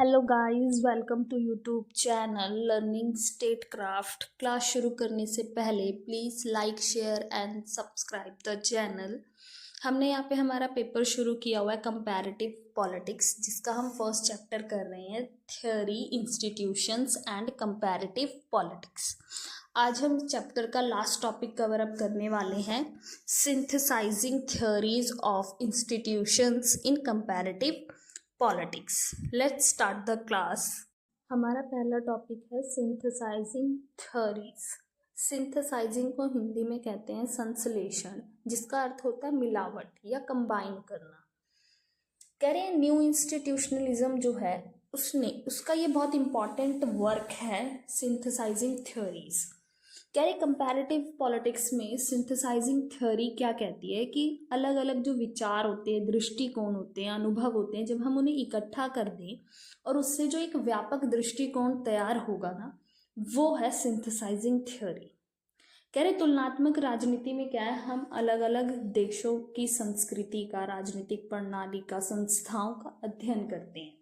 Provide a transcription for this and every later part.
Hello guys, welcome to YouTube channel learning state craft. Class शुरू करने से पहले please like share and subscribe the channel. हमने यहाँ पे हमारा पेपर शुरू किया हुआ है कंपैरेटिव पॉलिटिक्स, जिसका हम फर्स्ट चैप्टर कर रहे हैं, theory, institutions and comparative politics. आज हम चैप्टर का लास्ट टॉपिक कवर अप करने वाले हैं, synthesising theories of institutions in comparative politics. Let's start the class. हमारा पहला टॉपिक है सिंथेसाइजिंग थ्योरीज। सिंथेसाइजिंग को हिंदी में कहते हैं संश्लेषण, जिसका अर्थ होता है मिलावट या कंबाइन करना। कह रहे हैं न्यू इंस्टीट्यूशनलिज्म जो है उसका ये बहुत इंपॉर्टेंट वर्क है, सिंथेसाइजिंग थ्योरीज। कह रहे कंपैरेटिव पॉलिटिक्स में सिंथेसाइजिंग थ्योरी क्या कहती है कि अलग अलग जो विचार होते हैं, दृष्टिकोण होते हैं, अनुभव होते हैं, जब हम उन्हें इकट्ठा कर दें और उससे जो एक व्यापक दृष्टिकोण तैयार होगा ना, वो है सिंथेसाइजिंग थ्योरी। कह रहे तुलनात्मक राजनीति में क्या है, हम अलग अलग देशों की संस्कृति का, राजनीतिक प्रणाली का, संस्थाओं का अध्ययन करते हैं।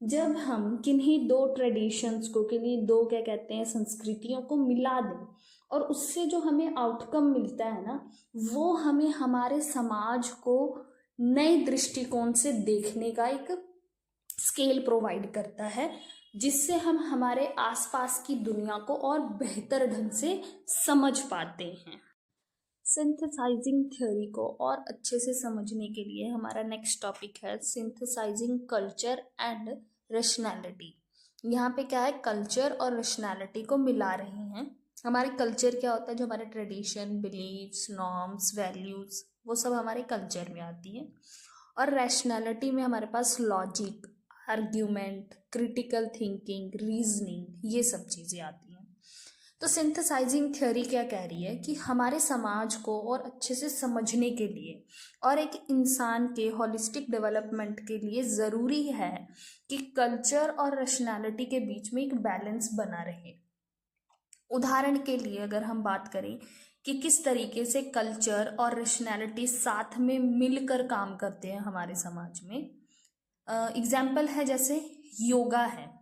जब हम किन्हीं दो ट्रेडिशंस को, किन्हीं दो क्या कहते हैं संस्कृतियों को मिला दें और उससे जो हमें आउटकम मिलता है ना, वो हमें हमारे समाज को नए दृष्टिकोण से देखने का एक स्केल प्रोवाइड करता है, जिससे हम हमारे आसपास की दुनिया को और बेहतर ढंग से समझ पाते हैं। सिंथेसाइजिंग थ्योरी को और अच्छे से समझने के लिए हमारा नेक्स्ट टॉपिक है सिंथेसाइजिंग कल्चर एंड रैशनैलिटी। यहाँ पे क्या है, कल्चर और रैशनैलिटी को मिला रहे हैं। हमारे कल्चर क्या होता है, जो हमारे ट्रेडिशन, बिलीव्स, नॉर्म्स, वैल्यूज, वो सब हमारे कल्चर में आती है। और रैशनैलिटी में हमारे पास logic, argument, critical thinking, reasoning, ये सब चीज़ें आती हैं। तो सिंथेसाइजिंग थ्योरी क्या कह रही है कि हमारे समाज को और अच्छे से समझने के लिए और एक इंसान के होलिस्टिक डेवलपमेंट के लिए ज़रूरी है कि कल्चर और रैशनैलिटी के बीच में एक बैलेंस बना रहे। उदाहरण के लिए अगर हम बात करें कि किस तरीके से कल्चर और रैशनैलिटी साथ में मिलकर काम करते हैं हमारे समाज में, एग्जाम्पल है जैसे योगा है।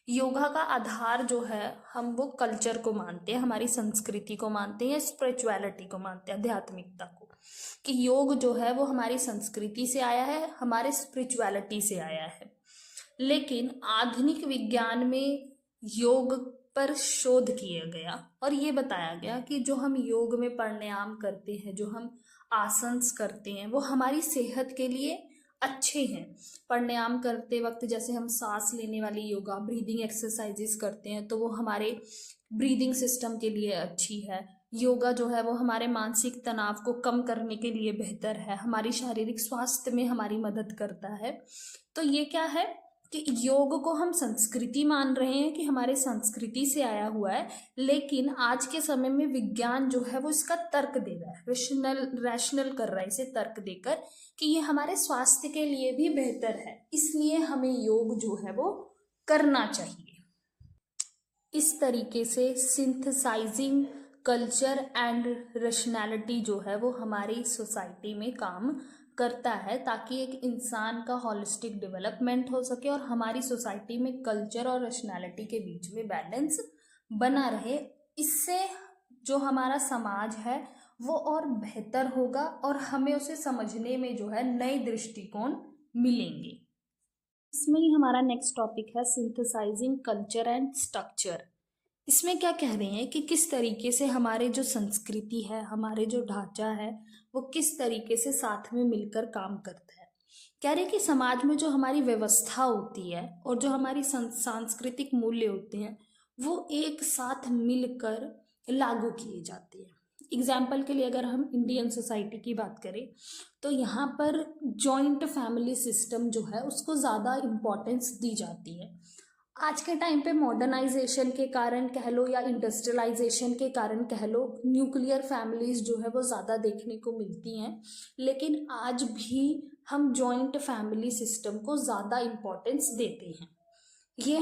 योगा का आधार जो है, हम वो कल्चर को मानते हैं, हमारी संस्कृति को मानते हैं, स्पिरिचुअलिटी को मानते हैं, आध्यात्मिकता को, कि योग जो है वो हमारी संस्कृति से आया है, हमारे स्पिरिचुअलिटी से आया है। लेकिन आधुनिक विज्ञान में योग पर शोध किया गया और ये बताया गया कि जो हम योग में प्राणायाम करते हैं, जो हम आसन्स करते हैं, वो हमारी सेहत के लिए अच्छे हैं। प्राणायाम करते वक्त जैसे हम सांस लेने वाली योगा, ब्रीदिंग एक्सरसाइजेस करते हैं, तो वो हमारे ब्रीदिंग सिस्टम के लिए अच्छी है। योगा जो है वो हमारे मानसिक तनाव को कम करने के लिए बेहतर है, हमारी शारीरिक स्वास्थ्य में हमारी मदद करता है। तो ये क्या है कि योग को हम संस्कृति मान रहे हैं कि हमारे संस्कृति से आया हुआ है, लेकिन आज के समय में विज्ञान जो है वो इसका तर्क दे रहा है, रैशनल कर रहा है इसे तर्क देकर कि ये हमारे स्वास्थ्य के लिए भी बेहतर है, इसलिए हमें योग जो है वो करना चाहिए। इस तरीके से सिंथेसाइजिंग कल्चर एंड रैशनैलिटी जो है वो हमारी सोसाइटी में काम करता है, ताकि एक इंसान का होलिस्टिक डेवलपमेंट हो सके और हमारी सोसाइटी में कल्चर और रैशनैलिटी के बीच में बैलेंस बना रहे। इससे जो हमारा समाज है वो और बेहतर होगा और हमें उसे समझने में जो है नए दृष्टिकोण मिलेंगे। इसमें ही हमारा नेक्स्ट टॉपिक है सिंथेसाइजिंग कल्चर एंड स्ट्रक्चर। इसमें क्या कह रहे हैं कि किस तरीके से हमारे जो संस्कृति है, हमारे जो ढांचा है, वो किस तरीके से साथ में मिलकर काम करता है। कह रहे हैं कि समाज में जो हमारी व्यवस्था होती है और जो हमारी सांस्कृतिक मूल्य होते हैं, वो एक साथ मिलकर लागू किए जाते हैं। एग्जाम्पल के लिए अगर हम इंडियन सोसाइटी की बात करें, तो यहाँ पर जॉइंट फैमिली सिस्टम जो है उसको ज़्यादा इम्पोर्टेंस दी जाती है। आज के टाइम पे मॉडर्नाइजेशन के कारण कह लो या इंडस्ट्रियलाइजेशन के कारण कह लो, न्यूक्लियर फैमिलीज जो है वो ज़्यादा देखने को मिलती हैं, लेकिन आज भी हम जॉइंट फैमिली सिस्टम को ज़्यादा इम्पोर्टेंस देते हैं। ये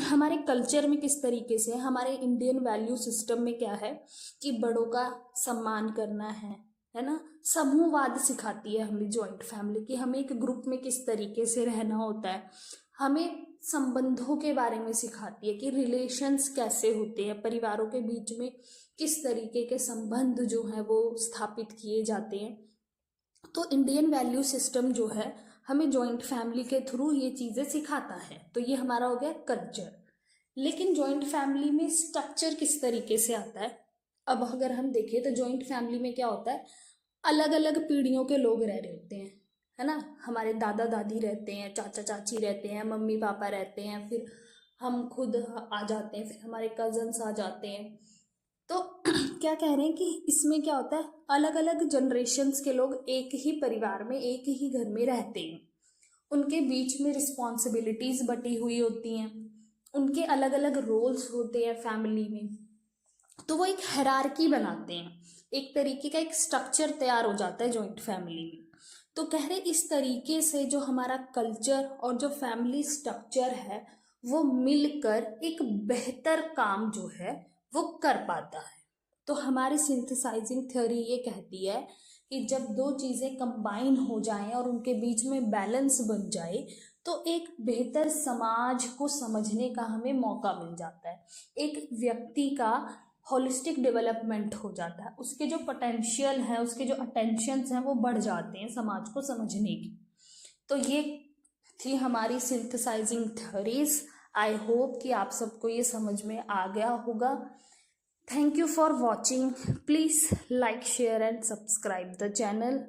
हमारे कल्चर में किस तरीके से, हमारे इंडियन वैल्यू सिस्टम में क्या है कि बड़ों का सम्मान करना है ना, समूहवाद सिखाती है हमें जॉइंट फैमिली की, हमें एक ग्रुप में किस तरीके से रहना होता है, हमें संबंधों के बारे में सिखाती है कि रिलेशंस कैसे होते हैं, परिवारों के बीच में किस तरीके के संबंध जो हैं वो स्थापित किए जाते हैं। तो इंडियन वैल्यू सिस्टम जो है हमें जॉइंट फैमिली के थ्रू ये चीज़ें सिखाता है। तो ये हमारा हो गया कल्चर। लेकिन जॉइंट फैमिली में स्ट्रक्चर किस तरीके से आता है, अब अगर हम देखें तो जॉइंट फैमिली में क्या होता है, अलग अलग पीढ़ियों के लोग रह रहे होते हैं, है ना। हमारे दादा दादी रहते हैं, चाचा चाची रहते हैं, मम्मी पापा रहते हैं, फिर हम खुद आ जाते हैं, फिर हमारे कजन्स आ जाते हैं। तो क्या कह रहे हैं कि इसमें क्या होता है, अलग अलग जनरेशन्स के लोग एक ही परिवार में एक ही घर में रहते हैं, उनके बीच में रिस्पॉन्सिबिलिटीज बटी हुई होती हैं, उनके अलग अलग रोल्स होते हैं फैमिली में। तो वो एक हायरार्की बनाते हैं, एक तरीके का एक स्ट्रक्चर तैयार हो जाता है जॉइंट फैमिली में। तो कह रहे इस तरीके से जो हमारा कल्चर और जो फैमिली स्ट्रक्चर है वो मिलकर एक बेहतर काम जो है वो कर पाता है। तो हमारी सिंथेसाइजिंग थ्योरी ये कहती है कि जब दो चीज़ें कंबाइन हो जाएं और उनके बीच में बैलेंस बन जाए तो एक बेहतर समाज को समझने का हमें मौका मिल जाता है, एक व्यक्ति का होलिस्टिक डेवलपमेंट हो जाता है, उसके जो पोटेंशियल है, उसके जो अटेंशंस हैं वो बढ़ जाते हैं समाज को समझने की। तो ये थी हमारी सिंथेसाइजिंग थ्योरीज। आई होप कि आप सबको ये समझ में आ गया होगा। Thank you for watching. Please like share and subscribe the channel.